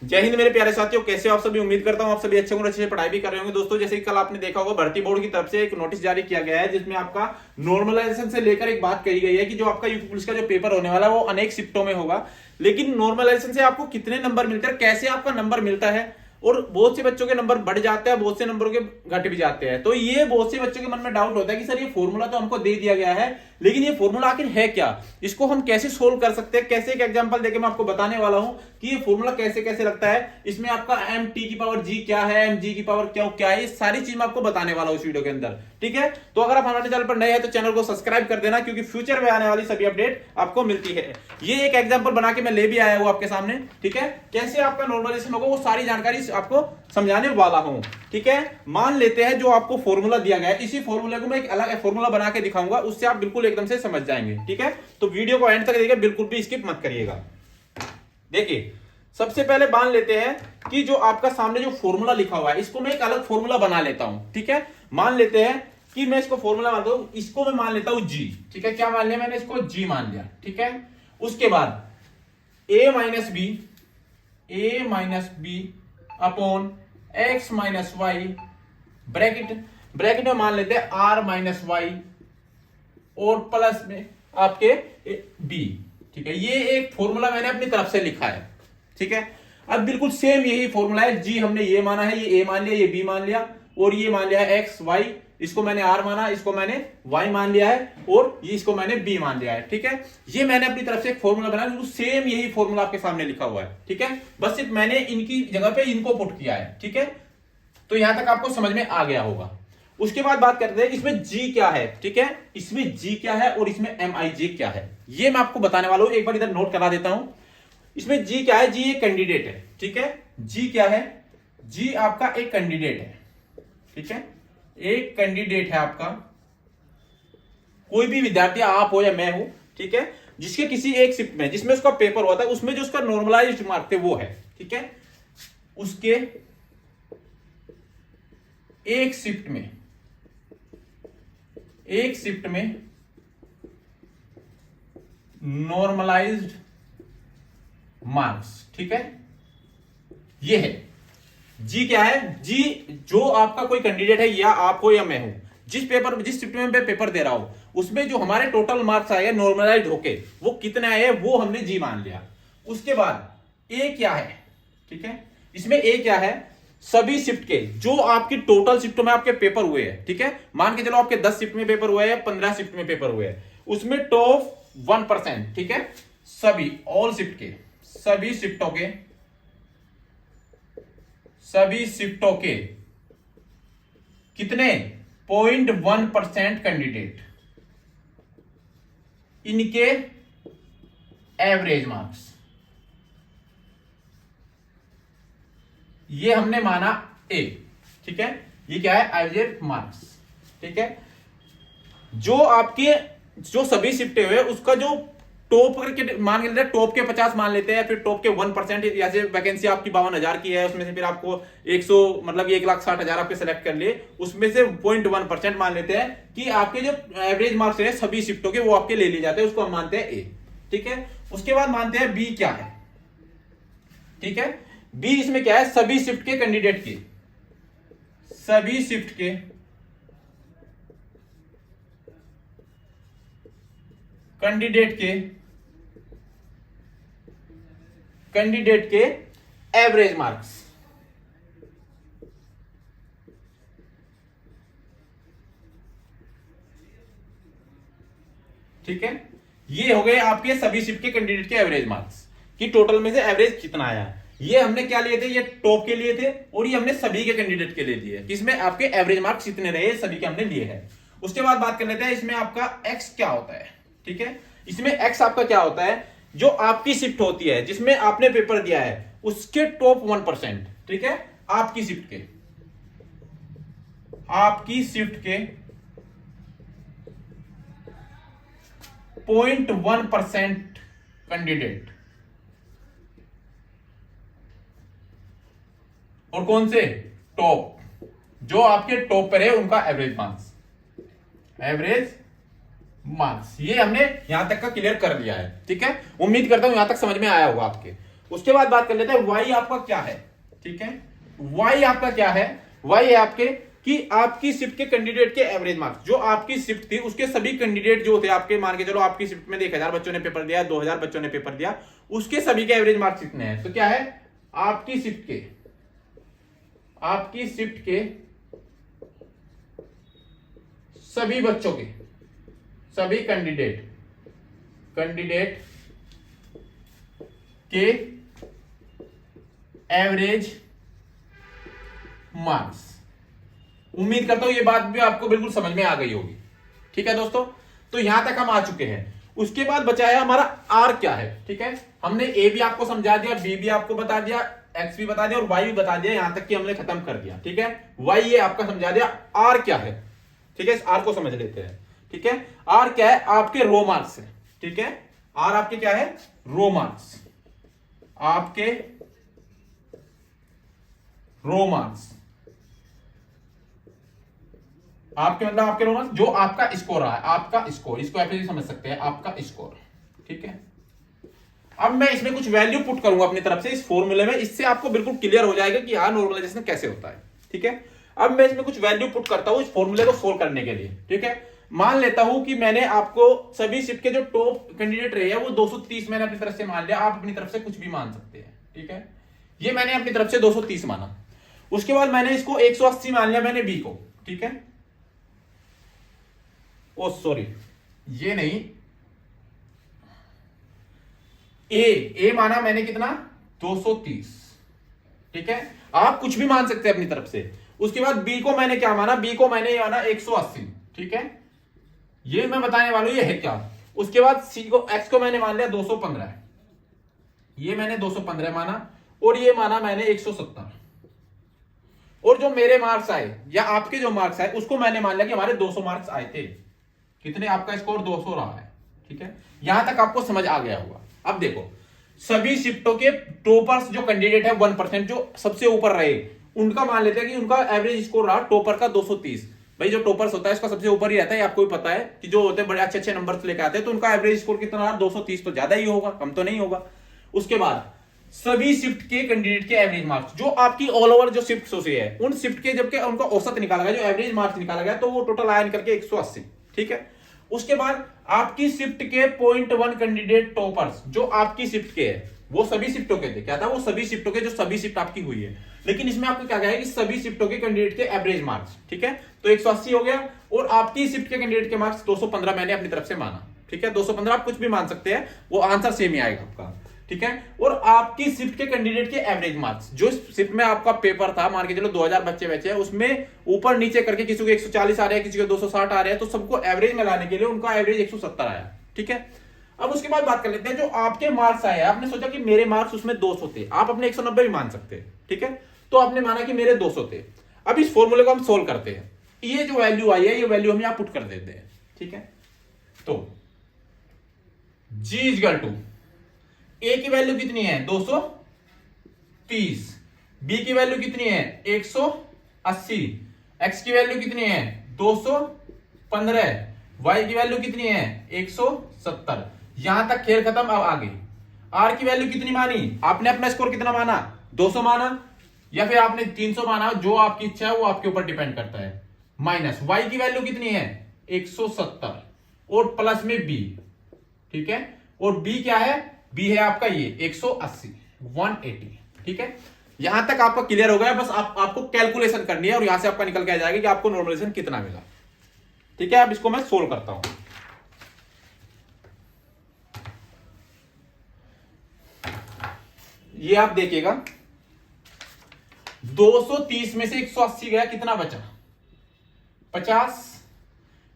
जय हिंद मेरे प्यारे साथियों, कैसे हो आप सभी। उम्मीद करता हूं आप सभी अच्छे होंगे, अच्छे से पढ़ाई भी कर रहे होंगे। दोस्तों, जैसे कि कल आपने देखा होगा, भर्ती बोर्ड की तरफ से एक नोटिस जारी किया गया है जिसमें आपका नॉर्मलाइजेशन से लेकर एक बात कही गई है कि जो आपका यूपी पुलिस का जो पेपर होने वाला है वो अनेक शिफ्टों में होगा, लेकिन नॉर्मलाइजेशन से आपको कितने नंबर मिलते हैं, कैसे आपका नंबर मिलता है, और बहुत से बच्चों के नंबर बढ़ जाते हैं, बहुत से नंबरों के घट भी जाते हैं। तो ये बहुत से बच्चों के मन में डाउट होता है कि सर ये फॉर्मूला तो हमको दे दिया गया है, लेकिन ये फॉर्मूला आखिर है क्या, इसको हम कैसे सोल्व कर सकते हैं। कैसे एक एग्जांपल देके मैं आपको बताने वाला हूं कि ये फॉर्मूला कैसे कैसे लगता है। इसमें आपका एम टी की पावर जी क्या है, एम जी की पावर क्या है, ये सारी चीज मैं आपको बताने वाला हूं इस वीडियो के अंदर। ठीक है, तो अगर आप हमारे चैनल पर नए हैं तो चैनल को सब्सक्राइब कर देना, क्योंकि फ्यूचर में आने वाली सभी अपडेट आपको मिलती है। ये एक एग्जांपल बना के मैं ले भी आया हूं आपके सामने। ठीक है, कैसे आपका नॉर्मलाइजेशन होगा वो सारी जानकारी आपको समझाने वाला हूं। ठीक है, मान लेते हैं जो आपको फॉर्मूला दिया गया है, इसी फॉर्मूले को मैं एक अलग फॉर्मूला बना के दिखाऊंगा, उससे आप बिल्कुल एकदम से समझ जाएंगे। ठीक है, तो वीडियो को एंड तक देखिए, बिल्कुल भी स्किप मत करिएगा। देखिए, सबसे पहले मान लेते हैं कि जो आपका सामने जो फॉर्मूला लिखा हुआ है इसको मैं एक अलग फॉर्मूला बना लेता हूं। ठीक है, मान लेते हैं कि मैं इसको फॉर्मूला मानता हूं, इसको मैं मान लेता हूं जी। ठीक है, क्या मान लिया मैंने, इसको जी मान लिया। ठीक है, उसके बाद a minus B upon X minus Y, bracket में मान लेते हैं आर माइनस वाई, और प्लस में आपके बी। ठीक है, ये एक फॉर्मूला मैंने अपनी तरफ से लिखा है। ठीक है, अब बिल्कुल सेम यही फॉर्मूला है। जी हमने ये माना है, ये ए मान लिया, ये बी मान लिया, और ये मान लिया है एक्स वाई, इसको मैंने आर माना, इसको मैंने वाई मान लिया है, और ये इसको मैंने बी मान लिया है। ठीक है, ये मैंने अपनी तरफ से एक फॉर्मूला बनाया, बिल्कुल सेम यही फॉर्मूला आपके सामने लिखा हुआ है। ठीक है, बस सिर्फ मैंने इनकी जगह पे इनको पुट किया है। ठीक है, तो यहां तक आपको समझ में आ गया होगा। उसके बाद बात करते हैं इसमें जी क्या है। ठीक है, इसमें जी क्या है और इसमें एम आई जी क्या है, ये मैं आपको बताने वाला हूं। एक बार इधर नोट करा देता हूं। इसमें जी क्या है, जी एक कैंडिडेट है। ठीक है, जी क्या है, जी आपका एक कैंडिडेट है। ठीक है, एक कैंडिडेट है आपका, कोई भी विद्यार्थी, आप हो या मैं हूं। ठीक है, जिसके किसी एक शिफ्ट में जिसमें उसका पेपर हुआ था, उसमें जो उसका नॉर्मलाइज्ड मार्क थे वो है। ठीक है, उसके एक शिफ्ट में नॉर्मलाइज्ड मार्क्स। ठीक है, ये है जी। क्या है जी, जो आपका कोई कैंडिडेट है, या आप हो या मैं हूं, जिस शिफ्ट में मैं पेपर दे रहा हूं, उसमें जो हमारे टोटल मार्क्स आए नॉर्मलाइज्ड होके वो कितने आए वो हमने जी मान लिया। उसके बाद ए क्या है। ठीक है, इसमें ए क्या है, सभी शिफ्ट के जो आपकी टोटल शिफ्टों में आपके पेपर हुए हैं। ठीक है, मान के चलो आपके 10 शिफ्ट में पेपर हुए हैं, 15 शिफ्ट में पेपर हुए हैं, उसमें टॉप 1%। ठीक है, सभी ऑल शिफ्ट के, सभी शिफ्टों के कितने 0.1% कैंडिडेट, इनके एवरेज मार्क्स, ये हमने माना ए। ठीक है, ये क्या है, एवरेज मार्क्स। ठीक है, जो आपके जो सभी शिफ्टे हुए उसका जो टॉप के मान लेते हैं, टॉप के 50 मान लेते हैं, फिर टॉप के 1%, जैसे वैकेंसी आपकी 52,000 की है, उसमें से फिर आपको 100 मतलब 1,60,000 आपके सेलेक्ट कर लिए, उसमें से 0.1% मान लेते हैं कि आपके जो एवरेज मार्क्स है सभी शिफ्टों के वो आपके ले लिए जाते हैं, उसको हम मानते हैं ए। ठीक है, उसके बाद मानते हैं बी क्या है। ठीक है, बी इसमें क्या है, सभी शिफ्ट के कैंडिडेट के, सभी शिफ्ट के कैंडिडेट के एवरेज मार्क्स। ठीक है, ये हो गए आपके सभी शिफ्ट के कैंडिडेट के एवरेज मार्क्स कि टोटल में से एवरेज कितना आया। ये हमने क्या लिए थे, ये टॉप के लिए थे, और ये हमने सभी के कैंडिडेट के लिए दिए, किसमें आपके एवरेज मार्क्स कितने रहे, सभी के हमने लिए हैं। उसके बाद बात कर लेते हैं इसमें आपका एक्स क्या होता है। ठीक है, इसमें एक्स आपका क्या होता है, जो आपकी शिफ्ट होती है जिसमें आपने पेपर दिया है उसके टॉप 1%। ठीक है, आपकी शिफ्ट के 0.1% कैंडिडेट, और कौन से टॉप, जो आपके टॉप पर है उनका एवरेज मार्क्स। ये हमने यहां तक का क्लियर कर लिया है। ठीक है, उम्मीद करता हूं यहां तक समझ में आया होगा आपके। उसके बाद बात कर लेते हैं वाई आपका क्या है। ठीक है, वाई आपका क्या है, वाई है आपके कि आपकी शिफ्ट के कैंडिडेट के एवरेज मार्क्स, जो आपकी शिफ्ट थी उसके सभी कैंडिडेट जो थे आपके, मान के चलो आपकी शिफ्ट में 1000 बच्चों ने पेपर दिया, 2000 बच्चों ने पेपर दिया, उसके सभी के एवरेज मार्क्स कितने हैं। तो क्या है, आपकी शिफ्ट के सभी बच्चों के, सभी कैंडिडेट के एवरेज मार्क्स। उम्मीद करता हूं ये बात भी आपको बिल्कुल समझ में आ गई होगी। ठीक है दोस्तों, तो यहां तक हम आ चुके हैं। उसके बाद बचा है हमारा आर क्या है। ठीक है, हमने ए भी आपको समझा दिया, बी भी आपको बता दिया, एक्स भी बता दिया और वाई भी बता दिया, यहां तक कि हमने खत्म कर दिया। ठीक है, वाई ये आपका समझा दिया, आर क्या है। ठीक है, इस आर को समझ लेते हैं। ठीक है, आर क्या है, आपके रो मार्क्स है। ठीक है, आर आपके क्या है, रो मार्क्स, आपके रो मार्क्स, आपके मतलब आपके रो मार्क्स, जो आपका स्कोर रहा है, आपका स्कोर, इसको आप समझ सकते हैं, आपका स्कोर। ठीक है, अब मैं इसमें कुछ वैल्यू पुट करूंगा अपनी तरफ से इस फॉर्मूले में, इससे आपको बिल्कुल क्लियर हो जाएगा कि हाँ नॉर्मलाइजेशन कैसे होता है। ठीक है, अब मैं इसमें कुछ वैल्यू पुट करता हूं इस फॉर्मूले को सोल्व करने के लिए। ठीक है, मान लेता हूं कि मैंने आपको सभी शिफ्ट के जो टॉप कैंडिडेट रहे हैं वो 230 मैंने अपनी तरफ से मान लिया, आप अपनी तरफ से कुछ भी मान सकते हैं। ठीक है, ये मैंने अपनी तरफ से 230 माना। उसके बाद मैंने इसको 180 मान लिया मैंने बी को। ठीक है, ओ सॉरी ये नहीं, ए माना मैंने कितना, 230। ठीक है, आप कुछ भी मान सकते हैं अपनी तरफ से। उसके बाद बी को मैंने क्या माना, बी को मैंने माना 180। ठीक है, ये मैं बताने वाला हूं ये है क्या। उसके बाद सी को, एक्स को मैंने मान लिया 215, ये मैंने 215 माना, और ये माना मैंने 170। और जो मेरे मार्क्स आए या आपके जो मार्क्स आए उसको मैंने मान लिया कि हमारे 200 मार्क्स आए थे। कितने, आपका स्कोर 200 रहा है। ठीक है, यहां तक आपको समझ आ गया होगा। अब देखो, सभी शिफ्टों के टॉपर्स जो कैंडिडेट है 1%, जो सबसे ऊपर रहे, उनका मान लेते हैं कि उनका एवरेज स्कोर रहा टॉपर का 230। भाई जो टॉपर्स होता है इसका सबसे ऊपर ही रहता है, आपको भी पता है कि जो होते हैं बड़े अच्छे अच्छे नंबर्स लेके आते हैं, तो उनका एवरेज स्कोर कितना रहा, 230। तो ज्यादा ही होगा, कम तो नहीं होगा। उसके बाद सभी शिफ्ट के कैंडिडेट के एवरेज मार्क्स, जो आपकी ऑल ओवर जो शिफ्ट से है, उन शिफ्ट के जबकि उनका औसत निकाला गया, जो एवरेज मार्क्स निकाला गया, तो वो टोटल आया निकल के 180। ठीक है, उसके बाद आपकी शिफ्ट के 0.1 कैंडिडेट टॉपर्स, जो आपकी शिफ्ट के है, वो सभी शिफ्टों के थे। क्या था, वो सभी शिफ्टों के, जो सभी शिफ्ट आपकी हुई है। लेकिन इसमें आपको क्या कहा है कि सभी शिफ्टों के कैंडिडेट के एवरेज मार्क्स। ठीक है, तो 180 हो गया, और आपकी शिफ्ट के कैंडिडेट के मार्क्स 215 मैंने अपनी तरफ से माना। ठीक है, 215 आप कुछ भी मान सकते हैं, वो आंसर सेम ही आएगा आपका। ठीक है, और आपकी शिफ्ट के कैंडिडेट के एवरेज मार्क्स, जो शिफ्ट में आपका पेपर था, मान के चलो 2000 बच्चे बचे हैं, उसमें ऊपर नीचे करके किसी को 140 आ रहे हैं, किसी को 260 आ रहे हैं, तो सबको एवरेज में लाने के लिए उनका एवरेज 170 आया। ठीक है, अब उसके बाद बात कर लेते हैं जो आपके मार्क्स आए, आपने सोचा कि मेरे मार्क्स उसमें 200 थे, आप अपने 190 भी मान सकते हैं। ठीक है, तो आपने माना कि मेरे 200 थे। अब इस फॉर्मूले को हम सोल्व करते हैं, ये जो वैल्यू आई है, ये वैल्यू हम यहां पुट कर देते हैं। ठीक है, तो G इक्वल टू, ए की वैल्यू कितनी है, 230, बी की वैल्यू कितनी है, 180, एक्स की वैल्यू कितनी है, 215, वाई की वैल्यू कितनी है, 170। यहां तक खेल खत्म। अब आगे आर की वैल्यू कितनी मानी, आपने अपना स्कोर कितना माना, 200 माना, या फिर आपने 300 माना, जो आपकी इच्छा है वो आपके ऊपर डिपेंड करता है। माइनस वाई की वैल्यू कितनी है, 170, और प्लस में बी। ठीक है, और बी क्या है, बी है आपका ये 180, 180। ठीक है, यहां तक आपका क्लियर हो गया। बस आपको कैलकुलेशन करनी है, और यहां से आपका निकल के आ जाएगा कि आपको नॉर्मलाइजेशन कितना मिला। ठीक है, अब इसको मैं सोल्व करता हूं। ये आप देखिएगा, 230 में से 180 गया, कितना बचा, 50।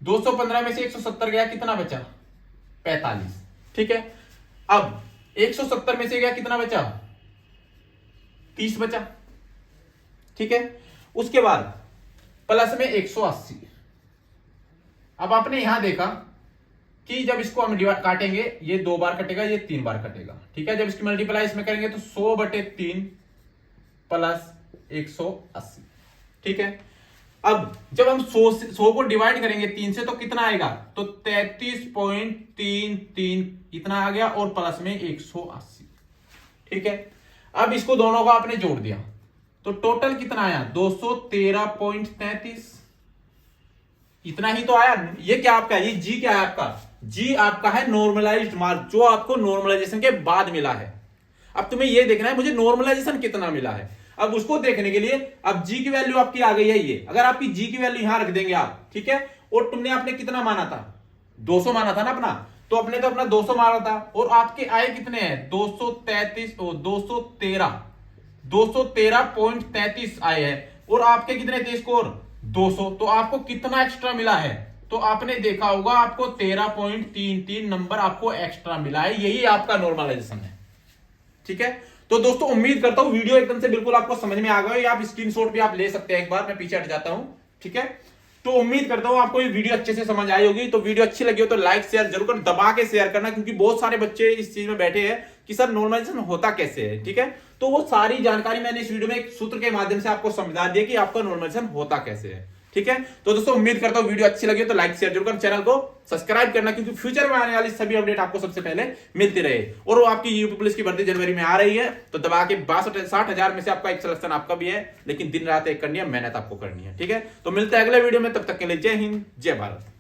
215 में से 170 गया, कितना बचा, 45। ठीक है, अब 170 में से गया, कितना बचा, 30 बचा। ठीक है, उसके बाद प्लस में 180। अब आपने यहां देखा कि जब इसको हम काटेंगे, ये 2 बार कटेगा, ये 3 बार कटेगा। ठीक है, जब इसकी मल्टीप्लाई इसमें करेंगे तो 100/3 प्लस 180। ठीक है, अब जब हम 100 को डिवाइड करेंगे 3 से तो कितना आएगा, तो 33.33 इतना आ गया, और प्लस में 180। ठीक है, अब इसको दोनों को आपने जोड़ दिया तो टोटल कितना आया 213.33, इतना ही तो आया। ये क्या आपका है, ये जी क्या है आपका, जी आपका है नॉर्मलाइज्ड मार्क, जो आपको नॉर्मलाइजेशन के बाद मिला है। अब तुम्हें ये देखना है मुझे नॉर्मलाइजेशन कितना मिला है। अब उसको देखने के लिए अब जी की वैल्यू आपकी आ गई है ये, अगर आपकी जी की वैल्यू यहां रख देंगे आप, ठीक है, और तुमने आपने कितना माना था 200 माना था ना अपना, तो अपने तो अपना 200 माना था, और आपके आए कितने हैं 213.33 आए हैं, और आपके कितने थे स्कोर 200, तो आपको कितना एक्स्ट्रा मिला है, तो आपने देखा होगा आपको 13.33 नंबर आपको एक्स्ट्रा मिला है, यही आपका नॉर्मलाइजेशन है। ठीक है, तो दोस्तों उम्मीद करता हूं वीडियो एकदम से बिल्कुल आपको समझ में आ गया, या आप स्क्रीनशॉट भी आप ले सकते हैं, एक बार मैं पीछे हट जाता हूं। ठीक है, तो उम्मीद करता हूं आपको ये वीडियो अच्छे से समझ आई होगी। तो वीडियो अच्छी लगी हो तो लाइक शेयर जरूर कर, दबा के शेयर करना, क्योंकि बहुत सारे बच्चे इस चीज में बैठे हैं कि सर नॉर्मलाइजेशन होता कैसे है। ठीक है, तो वो सारी जानकारी मैंने इस वीडियो में एक सूत्र के माध्यम से आपको समझा दिया कि आपका नॉर्मलाइजेशन होता कैसे है। ठीक है, तो दोस्तों उम्मीद करता हूं वीडियो अच्छी लगी हो तो लाइक शेयर जरूर कर, चैनल को सब्सक्राइब करना, क्योंकि फ्यूचर में आने वाली सभी अपडेट आपको सबसे पहले मिलती रहे। और वो आपकी यूपी पुलिस की भर्ती जनवरी में आ रही है, तो दबा के 62-60 में से आपका एक सिलेक्शन आपका भी है, लेकिन दिन रात एक करनी है, मेहनत आपको करनी है। ठीक है, तो मिलते हैं अगले वीडियो में, तब तक के लिए जय हिंद जय भारत।